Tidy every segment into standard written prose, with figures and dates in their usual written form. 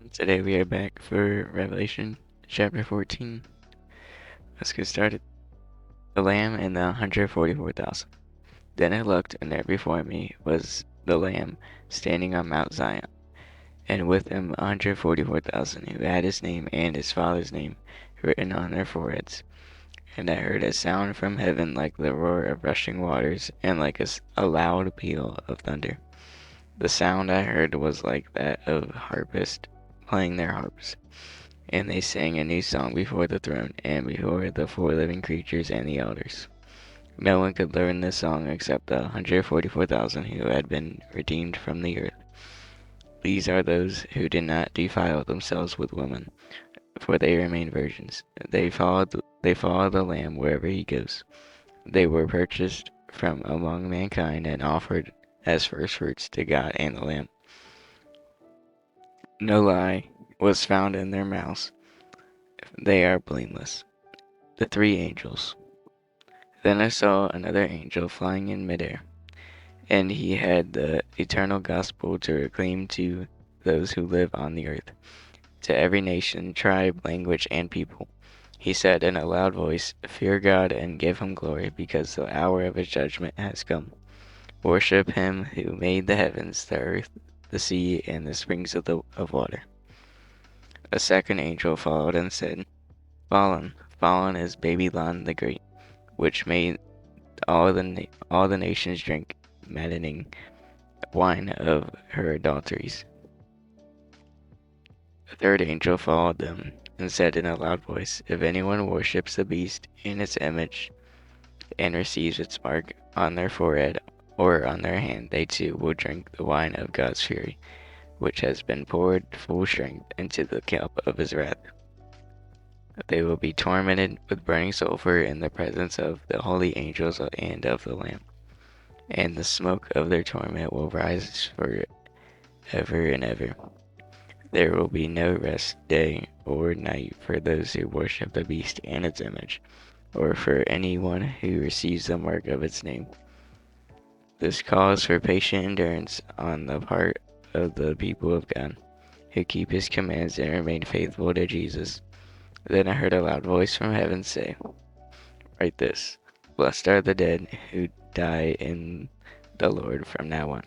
Today we are back for Revelation chapter 14. Let's get started. The Lamb and the 144,000. Then I looked, and there before me was the Lamb standing on Mount Zion, and with him 144,000 who had his name and his father's name written on their foreheads. And I heard a sound from heaven like the roar of rushing waters, and like a loud peal of thunder. The sound I heard was like that of harpists playing their harps. And they sang a new song before the throne and before the four living creatures and the elders. No one could learn this song except the 144,000 who had been redeemed from the earth. These are those who did not defile themselves with women, for they remain virgins. They follow the Lamb wherever he goes. They were purchased from among mankind and offered as firstfruits to God and the Lamb. No lie was found in their mouths. They are blameless. The three angels. Then I saw another angel flying in midair, and he had the eternal gospel to proclaim to those who live on the earth, to every nation, tribe, language, and people. He said in a loud voice, "Fear God and give him glory, because the hour of his judgment has come. Worship him who made the heavens, the earth, the sea, and the springs of water." A second angel followed and said, "Fallen, fallen is Babylon the Great, which made all the nations drink maddening wine of her adulteries." A third angel followed them and said in a loud voice, "If anyone worships the beast in its image and receives its mark on their forehead or on their hand, they too will drink the wine of God's fury, which has been poured full strength into the cup of his wrath. They will be tormented with burning sulfur in the presence of the holy angels and of the Lamb. And the smoke of their torment will rise for ever and ever. There will be no rest day or night for those who worship the beast and its image, or for anyone who receives the mark of its name. This calls for patient endurance on the part of the people of God, who keep his commands and remain faithful to Jesus. Then I heard a loud voice from heaven say, "Write this: Blessed are the dead who die in the Lord from now on."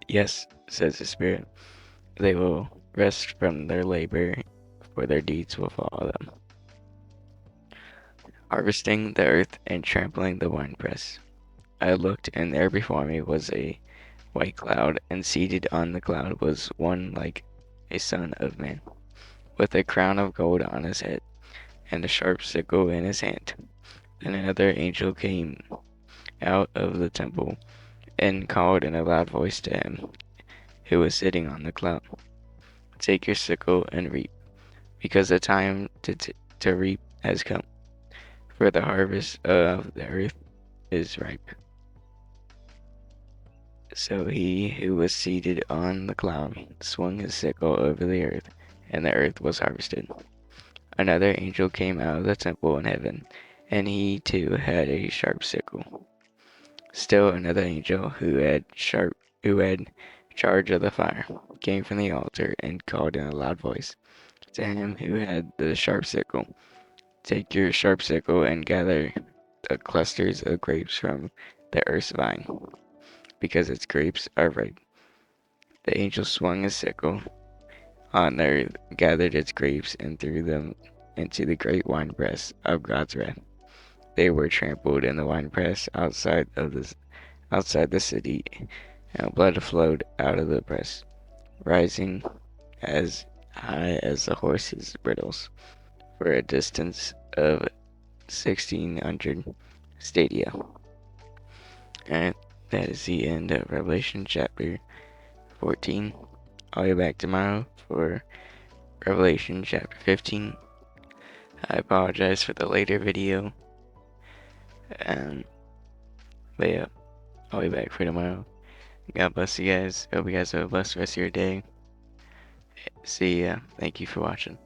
"Yes," says the Spirit, "they will rest from their labor, for their deeds will follow them." Harvesting the earth and trampling the winepress. I looked, and there before me was a white cloud, and seated on the cloud was one like a son of man, with a crown of gold on his head, and a sharp sickle in his hand. Then another angel came out of the temple, and called in a loud voice to him who was sitting on the cloud, "Take your sickle and reap, because the time to reap has come, for the harvest of the earth is ripe." So he who was seated on the cloud swung his sickle over the earth, and the earth was harvested. Another angel came out of the temple in heaven, and he too had a sharp sickle. Still another angel who had charge of the fire came from the altar and called in a loud voice to him who had the sharp sickle, "Take your sharp sickle and gather the clusters of grapes from the earth's vine, because its grapes are ripe." The angel swung his sickle on the earth, gathered its grapes, and threw them into the great winepress of God's wrath. They were trampled in the winepress outside the city, and blood flowed out of the press, rising as high as the horses' bridles, for a distance of 1,600 stadia. And that is the end of Revelation chapter 14. I'll be back tomorrow for Revelation chapter 15. I apologize for the later video. But yeah, I'll be back for tomorrow. God bless you guys. Hope you guys have a blessed rest of your day. See ya. Thank you for watching.